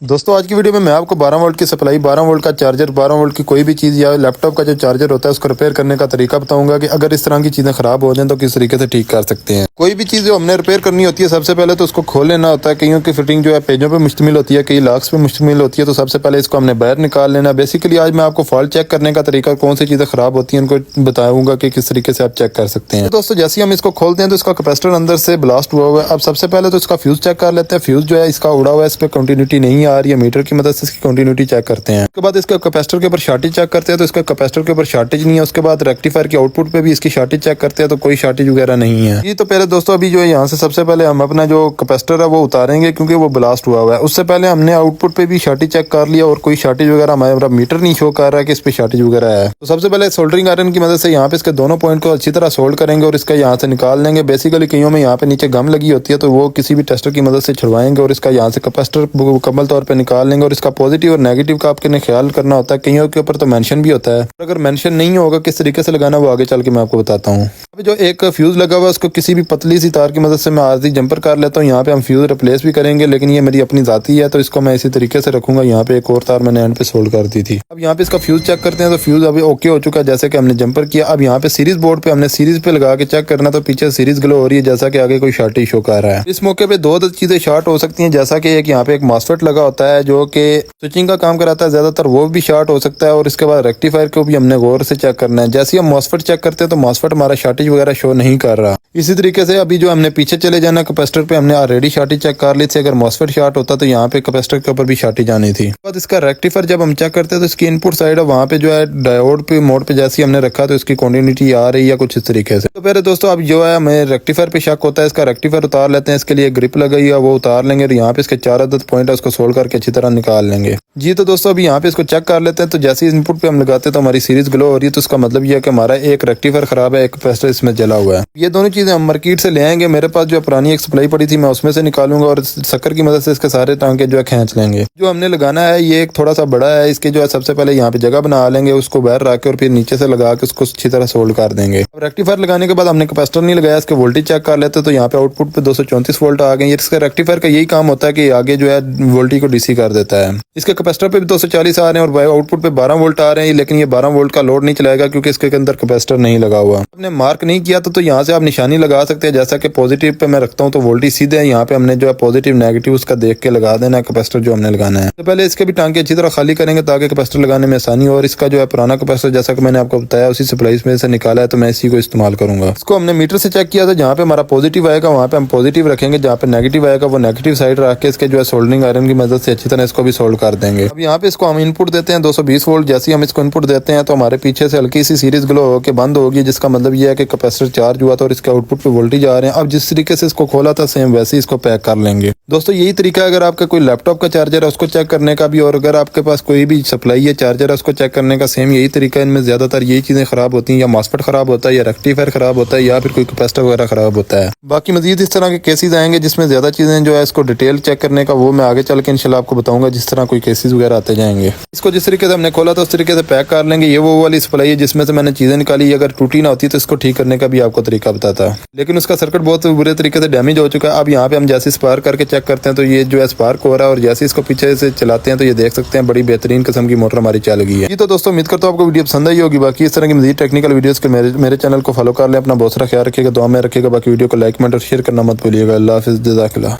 दोस्तों आज की वीडियो में मैं आपको 12 वोल्ट की सप्लाई, 12 वोल्ट का चार्जर, 12 वोल्ट की कोई भी चीज़ या लैपटॉप का जो चार्जर होता है उसको रिपेयर करने का तरीका बताऊंगा कि अगर इस तरह की चीज़ें ख़राब हो जाएं तो किस तरीके से ठीक कर सकते हैं। कोई भी चीज़ जो हमने रिपेयर करनी होती है सबसे पहले तो उसको खोल लेना होता है। कईयों की फिटिंग जो है पेजों पर मुश्तमिल होती है, कई लॉक्स पे मुश्तमिल होती है, तो सबसे पहले इसको हमने बाहर निकाल लेना। बेसिकली आज मैं आपको फॉल्ट चेक करने का तरीका, कौन सी चीज़ें ख़राब होती हैं उनको बताऊंगा कि किस तरीके से आप चेक कर सकते हैं। तो दोस्तों जैसे हम इसको खोलते हैं तो इसका कैपेसिटर अंदर से ब्लास्ट हुआ हुआ है। अब सबसे पहले तो इसका फ्यूज़ चेक कर लेते हैं। फ्यूज़ जो है इसका उड़ा हुआ है, इस पर कंटिन्यूटी नहीं आ रही है। मीटर की मदद से इसकी कंटिन्यूटी चेक करते हैं। उसके बाद इसका कैपेसिटर के ऊपर शॉर्टेज चेक करते हैं तो इसका कैपेसिटर के ऊपर शॉर्टेज नहीं है। उसके बाद रेक्टिफायर के आउटपुट पे भी इसकी शॉर्टेज चेक करते हैं तो कोई शॉर्टेज वगैरह नहीं है। ये तो पहले दोस्तों अभी जो है यहाँ से सबसे पहले हम अपना जो कैपेसिटर है वो उतारेंगे क्योंकि वो ब्लास्ट हुआ हुआ है। उससे पहले हमने आउटपुट पे भी शॉर्टेज चेक कर लिया और कोई शॉर्टेज वगैरह हमारा मीटर नहीं शो कर रहा है कि इस पे शॉर्टेज वगैरह है। तो सबसे पहले सोल्डरिंग आयरन की मदद से यहाँ पे इसके दोनों पॉइंट को अच्छी तरह सोल्ड करेंगे और इसका यहाँ से निकाल लेंगे। बेसिकली कईयों में यहाँ पे नीचे गम लगी होती है तो वो किसी भी टेस्टर की मदद से छुड़वाएंगे और इसका यहाँ से कैपेसिटर मुकम्मल तौर पर निकाल लेंगे। और इसका पॉजिटिव और नेगेटिव का आपके ख्याल करना होता है। कईयों के ऊपर तो मेंशन भी होता है, अगर मेंशन नहीं होगा किस तरीके से लगाना वो आगे चल के मैं आपको बताता हूँ। अभी जो एक फ्यूज लगा हुआ है उसको किसी भी पतली सी तार की मदद से मैं आरजी जंपर कर लेता हूँ। यहाँ पे हम फ्यूज रिप्लेस भी करेंगे, लेकिन ये मेरी अपनी जाती है तो इसको मैं इसी तरीके से रखूंगा। यहाँ पे एक और तार मैंने एंड पे सोल्ड कर दी थी। अब यहाँ पे इसका फ्यूज चेक करते हैं तो फ्यूज अभी ओके हो चुका है जैसे कि हमने जंपर किया। अब यहाँ पे सीरीज बोर्ड पे हमने सीरीज पे लगा के चेक करना तो पीछे सीरीज ग्लो हो रही है जैसा कि आगे कोई शॉर्ट शो कर रहा है। इस मौके पे दो चीजें शॉर्ट हो सकती है, जैसा कि एक यहाँ पे एक मॉसफेट लगा होता है जो कि स्विचिंग का काम कराता है ज्यादातर, वो भी शॉर्ट हो सकता है। और इसके बाद रेक्टिफायर को भी हमने गौर से चेक करना है। जैसे हम मॉसफेट चेक करते हैं तो मॉसफेट हमारा शॉर्टेज वगैरह शो नहीं कर रहा। इसी तरीके से अभी जो हमने पीछे चले जाना कैपेसिटर पे हमने ऑलरेडी शॉर्टेज चेक कर ली थी। अगर मॉसफेट शॉर्ट होता तो यहाँ पे कैपेसिटर के ऊपर भी शॉर्टेज आनी थी। बाद इसका रेक्टिफायर जब हम चेक करते हैं तो इसकी इनपुट साइड है वहाँ पे जो है डायोड पे मोड पे जैसी हमने रखा तो इसकी कंटिन्यूटी आ रही है कुछ इस तरीके से। तो पहले दोस्तों अब जो है हमें रेक्टिफायर पे शक होता है, इसका रेक्टिफायर उतार लेते हैं। इसके लिए ग्रिप लगाई है वो उतार लेंगे और यहाँ पे इसके 4 अदद पॉइंट है उसको सोल्व करके अच्छी तरह निकाल लेंगे। जी तो दोस्तों अभी यहाँ पे इसको चेक कर लेते हैं। तो जैसे इनपुट पे हम लगाते हैं तो हमारी सीरीज ग्लो हो रही है, तो इसका मतलब ये है कि हमारा एक रेक्टिफायर खराब है, एक कैपेसिटर इसमें जला हुआ है। ये दोनों चीजें हम मार्केट से ले आएंगे। मेरे पास जो पुरानी एक सप्लाई पड़ी थी मैं उसमें से निकालूंगा और शक्कर की मदद से इसके सारे टांके जो है खींच लेंगे। जो हमने लगाना है ये एक थोड़ा सा बड़ा है, इसके जो है सबसे पहले यहाँ पे जगह बना लेंगे, उसको बाहर रख के और फिर नीचे से लगा के उसको अच्छी तरह सोल्ड कर देंगे। अब रेक्टिफायर लगाने के बाद हमने कैपेसिटर नहीं लगाया, इसके वोल्टेज चेक कर लेते तो यहाँ पे आउटपुट पे 234 वोल्ट आ गए। इसका रेक्टिफायर का यही काम होता है कि आगे जो है वोल्टेज को डीसी कर देता है। इसके कैपेसिटर पे भी 240 आ रहे हैं और आउटपुट पे 12 वोल्ट आ रहे हैं, लेकिन ये 12 वोल्ट का लोड नहीं चलाएगा क्योंकि इसके अंदर कैपेसिटर नहीं लगा हुआ। आपने मार्क नहीं किया तो यहाँ से आप निशानी लगा सकते हैं। जैसा कि पॉजिटिव पे मैं रखता हूँ तो वोल्टेज सीधे है, यहाँ पे हमने जो है पॉजिटिव नेगेटिव उसका देख के लगा देना है कैपेसिटर जो हमने लगाना है। तो पहले इसके भी टांके अच्छी तरह खाली करेंगे ताकि कैपेसिटर लगाने में आसानी हो। और इसका जो है पुराना कैपेसिटर जैसा कि मैंने आपको बताया उसी सप्लाई में से निकाला है तो मैं इसी को इस्तेमाल करूंगा। इसको हमने मीटर से चेक किया था, जहाँ पे हमारा पॉजिटिव आएगा वहाँ पे हम पॉजिटिव रखेंगे, जहाँ पे नेगेटिव आएगा वो नेगेटिव साइड रख के इसके जो है सोल्डरिंग आयरन की मदद से अच्छी तरह इसको भी सोल्ड कर देंगे। अब यहाँ पे इसको हम इनपुट देते हैं 220 वोल्ट। जैसे हम इसको इनपुट देते हैं तो हमारे पीछे से हल्की सी सीरीज ग्लो होकर बंद होगी, जिसका मतलब ये है कि कैपेसिटर चार्ज हुआ था और इसके आउटपुट पे वोल्टेज आ रहे हैं। अब जिस तरीके से इसको खोला था सेम वैसे ही इसको पैक कर लेंगे। दोस्तों यही तरीका है अगर आपका कोई लैपटॉप का चार्जर है उसको चेक करने का भी, और अगर आपके पास कोई भी सप्लाई है चार्जर है उसको चेक करने का, सेम यही तरीका है। इनमें ज्यादातर यही चीजें खराब होती हैं, या मॉसफेट खराब होता है या रेक्टिफायर खराब होता है या फिर कोई कैपेसिटर वगैरह खराब होता है। बाकी मजीद इस तरह के केसेस आएंगे जिसमें ज्यादा चीजें जो है इसको डिटेल चेक करने का वो मैं आगे चल के इंशाल्लाह आपको बताऊंगा जिस तरह कोई केसेस वगैरह आते जाएंगे। इसको जिस तरीके से हमने खोला था उस तरीके से पैक कर लेंगे। ये वो वाली सप्लाई है जिसमें से मैंने चीजें निकाली, अगर टूटी ना होती तो इसको ठीक करने का भी आपको तरीका बताता, लेकिन उसका सर्किट बहुत बुरे तरीके से डैमेज हो चुका है। अब यहाँ पे हम जैसे स्पार्क करके चेक करते हैं तो ये जो है स्पार्क हो रहा है, और जैसे इसको पीछे से चलाते हैं तो ये देख सकते हैं बड़ी बेहतरीन किस्म की मोटर हमारी चल गई है। ये तो दोस्तों उम्मीद करता हूँ आपको वीडियो पसंद आई होगी। बाकी इस तरह की मजीद टेक्निकल वीडियोस के मेरे चैनल को फॉलो कर लें। अपना बहुत सारा ख्याल रखिएगा, दुआ में रखिएगा। बाकी वीडियो को लाइक कमेंट और शेयर करना मत भूलिएगा। अल्लाह हाफिज़, जज़ाकल्लाह।